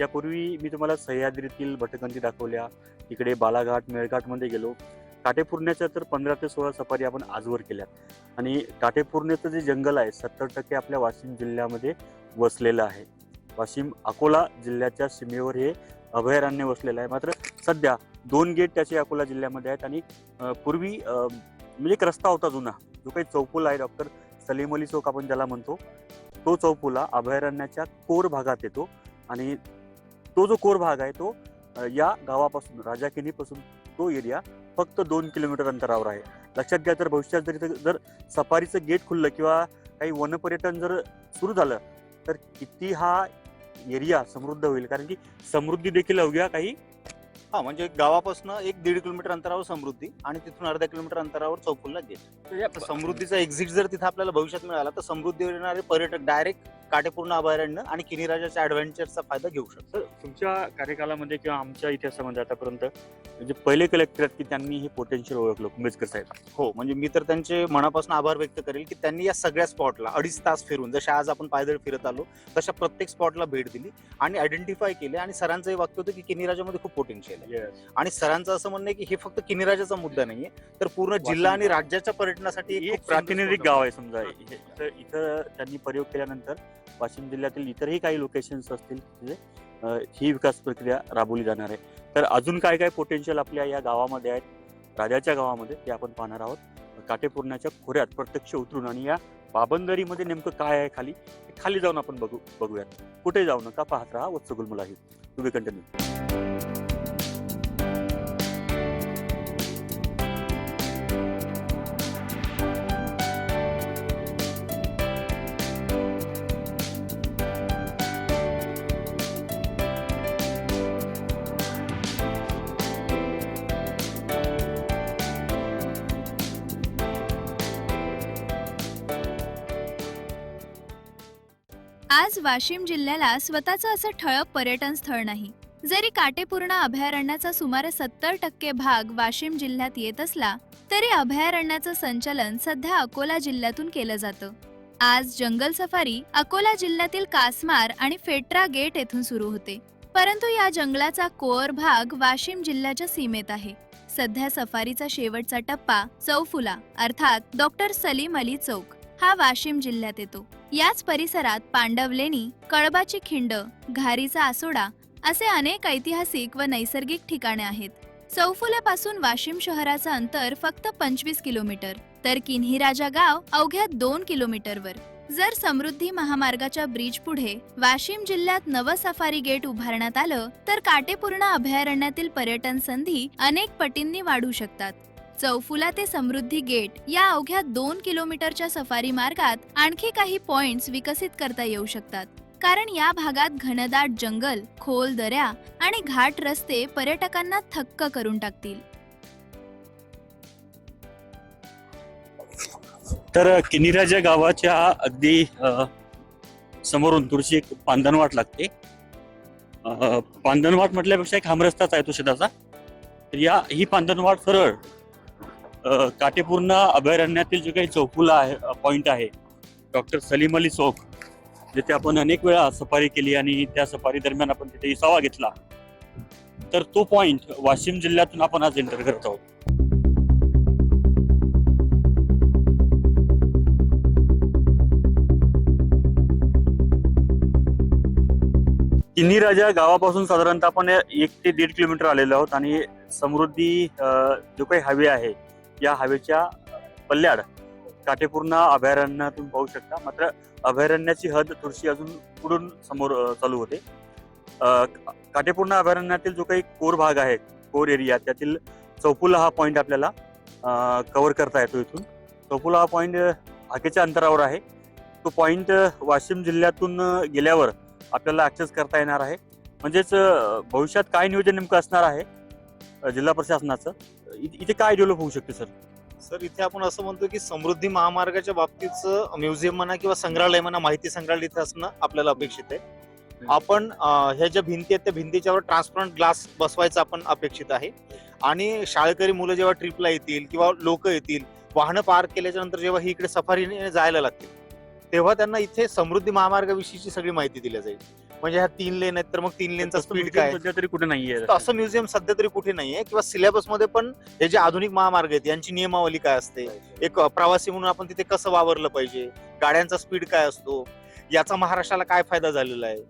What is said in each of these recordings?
यापूर्वी मी तुम्हाला सह्याद्रीतील भटकंती दाखवल्या, इकडे बालाघाट, मेळघाटमध्ये गेलो. काटेपूर्ण्याच्या तर 15 ते 16 सफारी आपण आजवर केल्यात आणि काटेपूर्ण्याचं जे जंगल आहे 70% आपल्या वाशिम जिल्ह्यामध्ये वसलेलं आहे. वाशिम अकोला जिल्ह्याच्या सीमेवर हे अभयारण्य वसलेलं आहे. मात्र सध्या 2 गेट त्याचे अकोला जिल्ह्यामध्ये आहेत आणि पूर्वी म्हणजे एक रस्ता होता जुना, जो काही चौफुला आहे, डॉक्टर सलीम अली चौक आपण ज्याला म्हणतो, तो चौफुला अभयारण्याच्या कोर भागात येतो आणि तो जो कोर भाग आहे तो या गावापासून राजाकिनीपासून तो एरिया फक्त 2 किलोमीटर अंतरावर आहे. लक्षात घ्या, तर भविष्यात जर सफारीचं गेट खुललं किंवा काही वनपर्यटन जर सुरू झालं तर किती हा एरिया समृद्ध होईल. कारण की समृद्धी देखील अवघ्या काही म्हणजे गावापासून 1-1.5 किलोमीटर अंतरावर समृद्धी आणि तिथून अर्धा किलोमीटर अंतरावर चौफुलला गेट. तर समृद्धीचा एक्झिट जर तिथे आपल्याला भविष्यात मिळाला तर समृद्धीवर येणारे पर्यटक डायरेक्ट काटेपूर्ण अभयारण्य आणि किनीराजाच्या ऍडव्हेंचरचा फायदा घेऊ शकतात. तर तुमच्या कार्यकालामध्ये किंवा आमच्या इतिहासामध्ये आतापर्यंत म्हणजे पहिले कलेक्टर आहेत की त्यांनी हे पोटेन्शियल ओळखलं, कुंभेजकर साहेब. हो, म्हणजे मी तर त्यांचे मनापासून आभार व्यक्त करेल की त्यांनी या सगळ्या स्पॉटला 2.5 तास फिरून, जसे आज आपण पायदळ फिरत आलो तशा प्रत्येक स्पॉटला भेट दिली आणि आयडेंटिफाय केले. आणि सरांचं हे वाक्य होतं की किनीराजामध्ये खूप पोटेन्शियल आहे. आणि सरांचं असं म्हणणं आहे की हे फक्त किनीराजाचा मुद्दा नाहीये, तर पूर्ण जिल्हा आणि राज्याच्या पर्यटनासाठी एक प्रातिनिधिक गाव आहे. समजा इथं त्यांनी प्रयोग केल्यानंतर वाशिम जिल्ह्यातील इतरही काही लोकेशन्स असतील तिथे ही विकास प्रक्रिया राबवली जाणार आहे. तर अजून काय काय पोटेन्शियल आपल्या या गावामध्ये आहेत, राजाच्या गावामध्ये, ते आपण पाहणार आहोत. काटेपूर्णाच्या खोऱ्यात प्रत्यक्ष उतरून आणि या पाबंदरीमध्ये नेमकं काय आहे खाली जाऊन आपण बघूयात. कुठे जाऊ नका, पाहत राहा वत्स गुलमलाही. To be continue. आज वाशिम जिल्ह्याला स्वतःचं असं ठळक पर्यटन स्थळ नाही. जरी काटेपूर्ण अभयारण्याचा सुमारे 70% भाग वाशिम जिल्ह्यात येत असला तरी अभयारण्याचं संचालन सध्या अकोला जिल्ह्यातून केलं जातं. आज जंगल सफारी अकोला जिल्ह्यातील कासमार आणि फेट्रा गेट येथून सुरू होते, परंतु या जंगलाचा कोर भाग वाशिम जिल्ह्याच्या सीमेत आहे. सध्या सफारीचा शेवटचा टप्पा चौफुला अर्थात डॉक्टर सलीम अली चौक हा वाशिम जिल्ह्यात येतो. याच परिसरात पांडवलेणी, कळबाची खिंड, घारीचा आसोडा असे अनेक ऐतिहासिक व नैसर्गिक ठिकाणे आहेत. चौफुल्यापासून वाशिम शहराचं अंतर फक्त 25 किलोमीटर, तर किन्हीराजा गाव अवघ्या 2 किलोमीटरवर. जर समृद्धी महामार्गाच्या ब्रिज पुढे वाशिम जिल्ह्यात नवं सफारी गेट उभारण्यात आलं तर काटेपूर्ण अभयारण्यातील पर्यटन संधी अनेक पटींनी वाढू शकतात. चौफुला ते समृद्धी गेट या अवघ्या 2 किलोमीटरच्या सफारी मार्गात आणखी काही पॉइंट्स विकसित करता येऊ शकतात, कारण या भागात घनदाट जंगल, खोल दऱ्या आणि घाट रस्ते पर्यटकांना थक्क करून टाकतील. तर किनीराजा गावाच्या अगदी समोरून थोडीशी एक पांदणवाट लागते. पांदणवाट म्हटल्यापेक्षा एक हमरस्ताच आहे तो शेताचा. तर ही पांदणवाट सरळ काटेपूर्ण अभयारण्यातील जे काही चौफुला आहे, पॉइंट आहे, डॉक्टर सलीम अली चौक, जिथे आपण अनेक वेळा सफारी केली आणि त्या सफारी दरम्यान आपण तिथे विसावा घेतला, तर तो पॉइंट वाशिम जिल्ह्यातून आपण आज एंटर करत आहोत. किन्हीराजा गावापासून साधारणतः आपण 1 ते 1.5 किलोमीटर आलेलो आहोत आणि समृद्धी जो काही हवे आहे या हवेच्या पल्ल्याड काटेपूर्ण अभयारण्यातून पाहू शकता. मात्र अभयारण्याची हद थोडीशी अजून पुढून समोर चालू होते. काटेपूर्ण अभयारण्यातील जो काही कोर भाग आहे, कोर एरिया, त्यातील चौफुला हा पॉइंट आपल्याला कव्हर करता येतो. इथून चौफुला हा पॉइंट हाकेच्या अंतरावर आहे. तो पॉइंट वाशिम जिल्ह्यातून गेल्यावर आपल्याला ऍक्सेस करता येणार आहे. म्हणजेच भविष्यात काय नियोजन नेमकं असणार आहे जिल्हा प्रशासनाचं, इथे काय डेव्हलप होऊ शकते सर? इथे आपण असं म्हणतो की समृद्धी महामार्गाच्या बाबतीतचं म्युझियम म्हणा किंवा संग्रहालय म्हणा, माहिती संग्रहालय इथे असणं आपल्याला अपेक्षित आहे. आपण ह्या ज्या भिंती आहेत त्या भिंतीच्यावर ट्रान्सपरंट ग्लास बसवायचं आपण अपेक्षित आहे. आणि शाळकरी मुलं जेव्हा ट्रिपला येतील किंवा लोक येतील, वाहनं पार्क केल्याच्या नंतर जेव्हा ही इकडे सफारीने जायला लागतील, तेव्हा त्यांना इथे समृद्धी महामार्गाविषयीची सगळी माहिती दिली जाईल. म्हणजे ह्या 3 लेन आहेत तर मग 3 लेनचा तसं स्पीड museum काय? सध्या तरी कुठे नाहीये तर असं म्युझियम सध्या तरी कुठे नाहीये किंवा सिलेबस मध्ये पण हे जे आधुनिक महामार्ग आहेत यांची नियमावली काय असते, एक प्रवासी म्हणून आपण तिथे कसं वावरलं पाहिजे, गाड्यांचा स्पीड काय असतो, याचा महाराष्ट्राला काय फायदा झालेला आहे,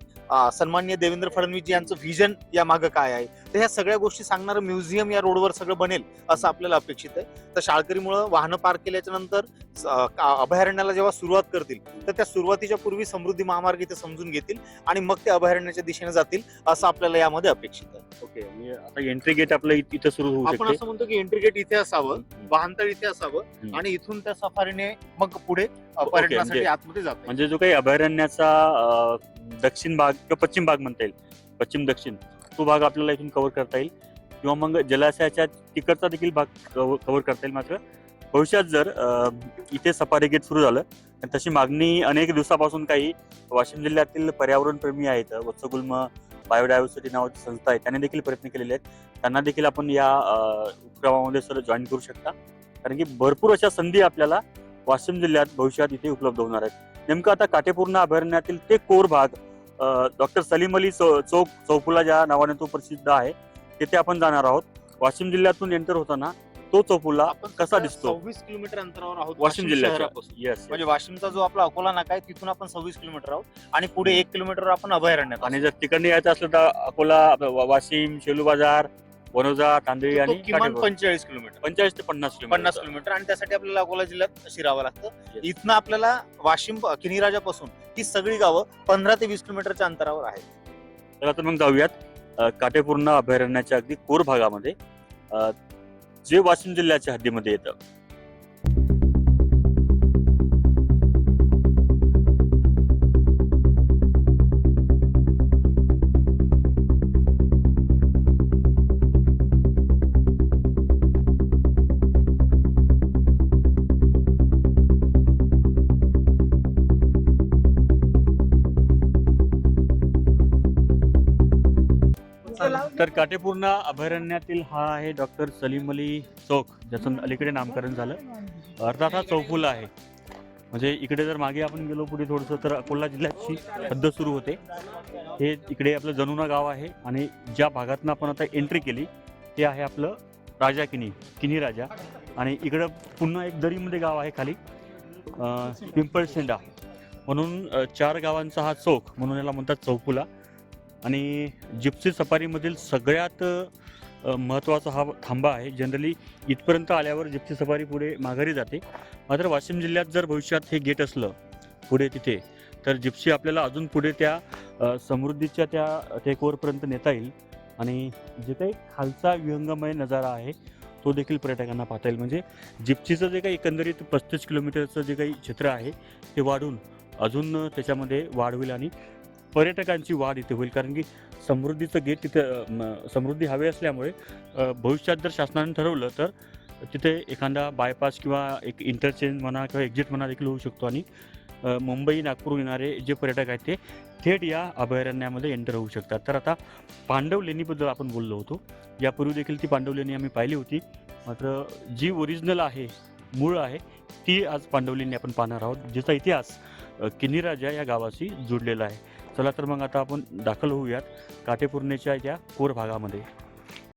सन्माननीय देवेंद्र फडणवीस यांचं व्हिजन या मागे काय आहे, तर ह्या सगळ्या गोष्टी सांगणारं म्युझियम या रोडवर सगळं बनेल असं आपल्याला अपेक्षित आहे. तर शाळकरीमुळे वाहनं पार्क केल्याच्या नंतर अभयारण्याला जेव्हा सुरुवात करतील तर त्या सुरुवातीच्या पूर्वी समृद्धी महामार्ग इथे समजून घेतील आणि मग ते अभयारण्याच्या दिशेने जातील असं आपल्याला यामध्ये अपेक्षित आहे. ओके, म्हणजे आता एंट्री गेट आपलं इथं सुरू होऊ आपण शकते. असं म्हणतो की एंट्री गेट इथे असावं, हम्म. वाहनतळ इथे असावं हम्म. आणि इथून त्या सफारीने मग पुढे पर्यटनासाठी म्हणजे- आतमध्ये जात म्हणजे जो काही अभयारण्याचा दक्षिण भाग किंवा पश्चिम भाग म्हणता येईल, पश्चिम दक्षिण, तो भाग आपल्याला इथून कव्हर करता येईल किंवा मग जलाशयाच्या तिकडचा देखील भाग कव्हर करता येईल. मात्र भविष्यात जर इथे सफारी गेट सुरू झालं आणि तशी मागणी अनेक दिवसापासून काही वाशिम जिल्ह्यातील पर्यावरणप्रेमी आहेत, वत्सगुल्म बायोडायव्हर्सिटी नावाची संस्था आहे, त्यांनी देखील प्रयत्न केलेले आहेत. त्यांना देखील आपण या उपक्रमामध्ये सर जॉईन करू शकता, कारण की भरपूर अशा संधी आपल्याला वाशिम जिल्ह्यात भविष्यात इथे उपलब्ध होणार आहेत. नेमकं आता काटेपूर्णा अभयारण्यातील ते कोर भाग डॉक्टर सलीम अली चौक चौफुला ज्या नावाने तो प्रसिद्ध आहे, तिथे आपण जाणार आहोत. वाशिम जिल्ह्यातून एंटर होताना तो चौफुला कसा दिसतो 26 किलोमीटर अंतरावर आहोत वाशिम जिल्ह्याच्या. शहरापासून. येस, म्हणजे वाशिमचा जो आपला अकोला नाका आहे तिथून आपण 26 किलोमीटर आहोत आणि पुढे 1 किलोमीटर आपण अभयारण्यात आणि जर तिकडे यायचं असलं तर अकोला, वाशिम, शेलू बाजार, वनोजा, तांदळी आहोत. आणि तो किमान काटेपूर. 45 किलोमीटर 45 ते 50 50 किलोमीटर. किलोमीटर आणि त्यासाठी आपल्याला अकोला जिल्ह्यात शिरावं लागतं. Yes. इथनं आपल्याला वाशिम किनीराजापासून ही सगळी गावं 15 ते 20 किलोमीटरच्या अंतरावर आहेत. चला तर मग जाऊयात काटेपूर्णा अभयारण्याच्या अगदी कोर भागामध्ये, जे वाशिम जिल्ह्याच्या हद्दीमध्ये येतं. तर काटेपूर्णा अभयारण्यातील हा आहे डॉक्टर सलीम अली चौक, ज्याचं अलीकडे नामकरण झालं. अर्थात हा चौफुला आहे. म्हणजे इकडे जर मागे आपण गेलो पुढे थोडंसं तर अकोला जिल्ह्याची हद्द सुरू होते. हे इकडे आपलं जनुना गाव आहे आणि ज्या भागातनं आपण आता एंट्री केली ते आहे आपलं राजा किनी राजा. आणि इकडं पुन्हा एक दरीमध्ये गाव आहे खाली, पिंपळशेंडा, म्हणून 4 गावांचा हा चौक, म्हणून याला म्हणतात चौफुला. आणि जिप्सी सफारीमधील सगळ्यात महत्त्वाचा हा थांबा आहे. जनरली इथपर्यंत आल्यावर जिप्सी सफारी पुढे माघारी जाते. मात्र वाशिम जिल्ह्यात जर भविष्यात हे गेट असलं पुढे तिथे, तर जिप्सी आपल्याला अजून पुढे त्या समृद्धीच्या त्या टेकवरपर्यंत नेता येईल. आणि जे काही खालचा विहंगमय नजारा आहे तो देखील पर्यटकांना पाहता येईल. म्हणजे जिप्सीचं जे काही एकंदरीत 35 किलोमीटरचं जे काही क्षेत्र आहे ते वाढून अजून त्याच्यामध्ये वाढ होईल आणि पर्यटकांची वाढ इथे होईल. कारण की समृद्धीचं गेट तिथे समृद्धी हवे असल्यामुळे भविष्यात जर शासनाने ठरवलं तर तिथे एखादा बायपास किंवा एक इंटरचेंज म्हणा किंवा एक्झिट म्हणा देखील होऊ शकतो आणि मुंबई नागपूर येणारे जे पर्यटक आहेत ते थेट या अभयारण्यामध्ये एंटर होऊ शकतात. तर आता पांडव लेणीबद्दल आपण बोललो होतो. यापूर्वी देखील ती पांडव लेणी आम्ही पाहिली होती. मात्र जी ओरिजिनल आहे, मूळ आहे, ती आज पांडव लेणी आपण पाहणार आहोत, ज्याचा इतिहास किनीराजा या गावाशी जोडलेला आहे. चला तर मग आता आपण दाखल होऊयात काटेपूर्णेच्या त्या कोर भागामध्ये.